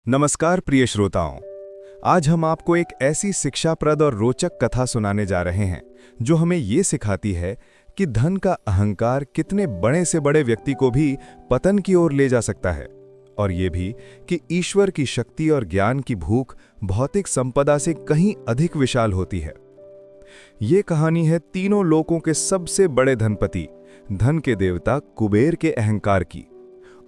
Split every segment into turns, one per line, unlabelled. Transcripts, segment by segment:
नमस्कार प्रिय श्रोताओं। आज हम आपको एक ऐसी शिक्षाप्रद और रोचक कथा सुनाने जा रहे हैं जो हमें ये सिखाती है कि धन का अहंकार कितने बड़े से बड़े व्यक्ति को भी पतन की ओर ले जा सकता है, और ये भी कि ईश्वर की शक्ति और ज्ञान की भूख भौतिक संपदा से कहीं अधिक विशाल होती है। ये कहानी है तीनों लोकों के सबसे बड़े धनपति, धन के देवता कुबेर के अहंकार की,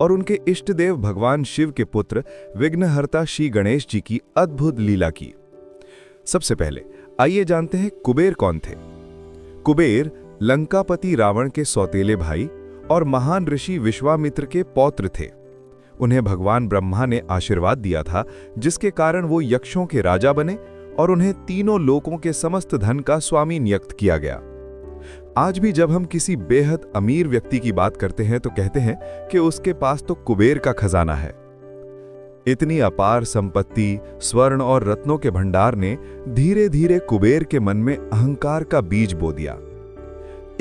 और उनके इष्ट देव भगवान शिव के पुत्र विघ्नहर्ता श्री गणेश जी की अद्भुत लीला की। सबसे पहले आइए जानते हैं कुबेर कौन थे। कुबेर लंकापति रावण के सौतेले भाई और महान ऋषि विश्वामित्र के पौत्र थे। उन्हें भगवान ब्रह्मा ने आशीर्वाद दिया था, जिसके कारण वो यक्षों के राजा बने और उन्हें तीनों लोकों के समस्त धन का स्वामी नियुक्त किया गया। आज भी जब हम किसी बेहद अमीर व्यक्ति की बात करते हैं तो कहते हैं कि उसके पास तो कुबेर का खजाना है। इतनी अपार संपत्ति, स्वर्ण और रत्नों के भंडार ने धीरे धीरे कुबेर के मन में अहंकार का बीज बो दिया।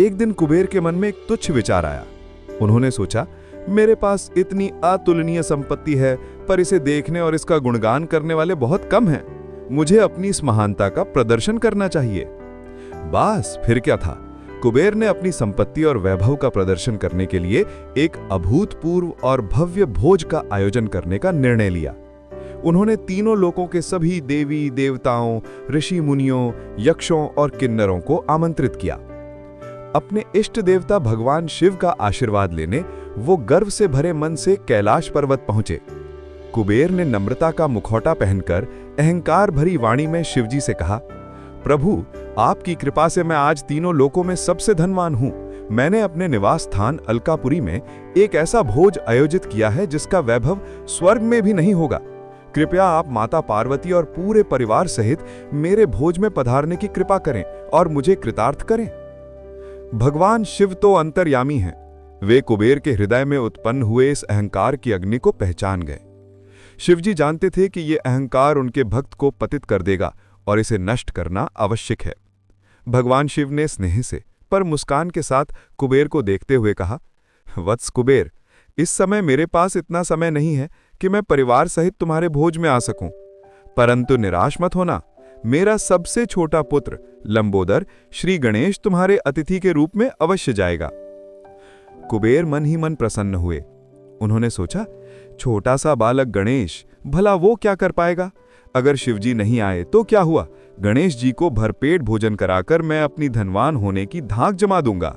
एक दिन कुबेर के मन में एक तुच्छ विचार आया। उन्होंने सोचा, मेरे पास इतनी अतुलनीय संपत्ति है, पर इसे देखने और इसका गुणगान करने वाले बहुत कम हैं। मुझे अपनी इस महानता का प्रदर्शन करना चाहिए। बस फिर क्या था, कुबेर ने अपनी संपत्ति और वैभव का प्रदर्शन करने के लिए एक अभूतपूर्व और भव्य भोज का आयोजन करने का निर्णय लिया। उन्होंने तीनों लोकों के सभी देवी देवताओं, ऋषि मुनियों, यक्षों और किन्नरों को आमंत्रित किया। अपने इष्ट देवता भगवान शिव का आशीर्वाद लेने वो गर्व से भरे मन से कैलाश पर्वत पहुंचे। कुबेर ने नम्रता का मुखौटा पहनकर अहंकार भरी वाणी में शिवजी से कहा, प्रभु, आपकी कृपा से मैं आज तीनों लोकों में सबसे धनवान हूं। मैंने अपने निवास स्थान अलकापुरी में एक ऐसा भोज आयोजित किया है जिसका वैभव स्वर्ग में भी नहीं होगा। कृपया आप माता पार्वती और पूरे परिवार सहित मेरे भोज में पधारने की कृपा करें और मुझे कृतार्थ करें। भगवान शिव तो अंतर्यामी हैं। वे कुबेर के हृदय में उत्पन्न हुए इस अहंकार की अग्नि को पहचान गए। शिवजी जानते थे कि यह अहंकार उनके भक्त को पतित कर देगा और इसे नष्ट करना आवश्यक है। भगवान शिव ने स्नेह से पर मुस्कान के साथ कुबेर को देखते हुए कहा, वत्स कुबेर, इस समय मेरे पास इतना समय नहीं है कि मैं परिवार सहित तुम्हारे भोज में आ सकूं, परंतु निराश मत होना। मेरा सबसे छोटा पुत्र लंबोदर श्री गणेश तुम्हारे अतिथि के रूप में अवश्य जाएगा। कुबेर मन ही मन प्रसन्न हुए। उन्होंने सोचा, छोटा सा बालक गणेश, भला वो क्या कर पाएगा? अगर शिवजी नहीं आए तो क्या हुआ, गणेश जी को भरपेट भोजन कराकर मैं अपनी धनवान होने की धाक जमा दूंगा।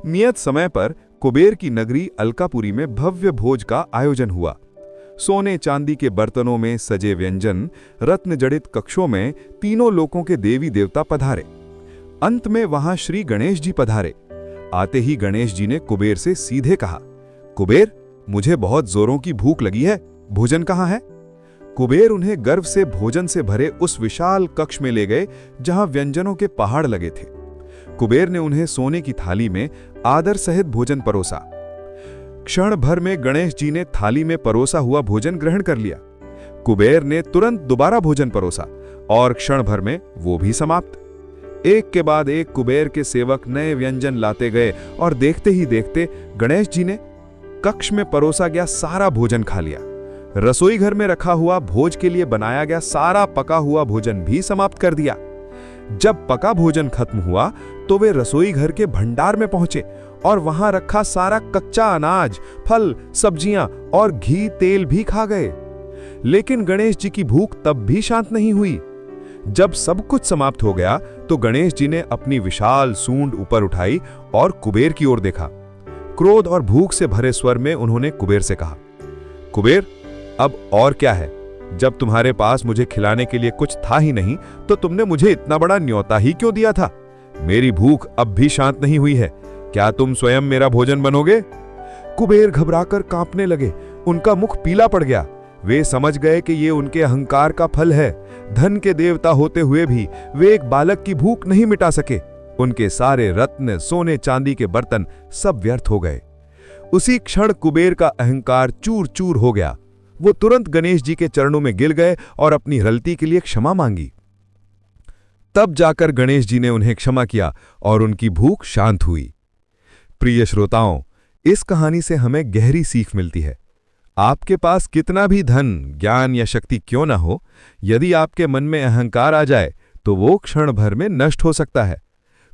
नियत समय पर कुबेर की नगरी अलकापुरी में भव्य भोज का आयोजन हुआ। सोने चांदी के बर्तनों में सजे व्यंजन, रत्न जड़ित कक्षों में तीनों लोकों के देवी देवता पधारे। अंत में वहां श्री गणेश जी पधारे। आते ही गणेश जी ने कुबेर से सीधे कहा, कुबेर, मुझे बहुत जोरों की भूख लगी है, भोजन कहाँ है? कुबेर उन्हें गर्व से भोजन से भरे उस विशाल कक्ष में ले गए जहां व्यंजनों के पहाड़ लगे थे। कुबेर ने उन्हें सोने की थाली में आदर सहित भोजन परोसा। क्षण भर में गणेश जी ने थाली में परोसा हुआ भोजन ग्रहण कर लिया। कुबेर ने तुरंत दोबारा भोजन परोसा और क्षण भर में वो भी समाप्त। एक के बाद एक कुबेर के सेवक नए व्यंजन लाते गए और देखते ही देखते गणेश जी ने कक्ष में परोसा गया सारा भोजन खा लिया। रसोई घर में रखा हुआ भोज के लिए बनाया गया सारा पका हुआ भोजन भी समाप्त कर दिया। जब पका भोजन खत्म हुआ तो वे रसोई घर के भंडार में पहुंचे और वहां रखा सारा कच्चा अनाज, फल, सब्जियां और घी तेल भी खा गए। लेकिन गणेश जी की भूख तब भी शांत नहीं हुई। जब सब कुछ समाप्त हो गया तो गणेश जी ने अपनी विशाल सूंड ऊपर उठाई और कुबेर की ओर देखा। क्रोध और भूख से भरे स्वर में उन्होंने कुबेर से कहा, कुबेर, अब और क्या है? जब तुम्हारे पास मुझे खिलाने के लिए कुछ था ही नहीं तो तुमने मुझे इतना बड़ा न्योता ही क्यों दिया था? मेरी भूख अब भी शांत नहीं हुई है। क्या तुम स्वयं मेरा भोजन बनोगे? कुबेर घबराकर कांपने लगे। उनका मुख पीला पड़ गया। वे समझ गए कि ये उनके अहंकार का फल है। धन के देवता होते हुए भी वे एक बालक की भूख नहीं मिटा सके। उनके सारे रत्न, सोने चांदी के बर्तन सब व्यर्थ हो गए। उसी क्षण कुबेर का अहंकार चूर चूर हो गया। वो तुरंत गणेश जी के चरणों में गिर गए और अपनी गलती के लिए क्षमा मांगी। तब जाकर गणेश जी ने उन्हें क्षमा किया और उनकी भूख शांत हुई। प्रिय श्रोताओं, इस कहानी से हमें गहरी सीख मिलती है। आपके पास कितना भी धन, ज्ञान या शक्ति क्यों ना हो, यदि आपके मन में अहंकार आ जाए तो वो क्षण भर में नष्ट हो सकता है।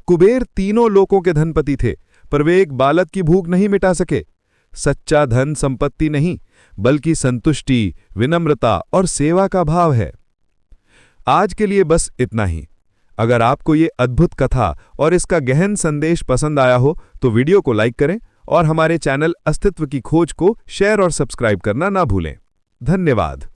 कुबेर तीनों लोकों के धनपति थे, पर वे एक बालक की भूख नहीं मिटा सके। सच्चा धन संपत्ति नहीं, बल्कि संतुष्टि, विनम्रता और सेवा का भाव है। आज के लिए बस इतना ही। अगर आपको ये अद्भुत कथा और इसका गहन संदेश पसंद आया हो तो वीडियो को लाइक करें और हमारे चैनल अस्तित्व की खोज को शेयर और सब्सक्राइब करना ना भूलें। धन्यवाद।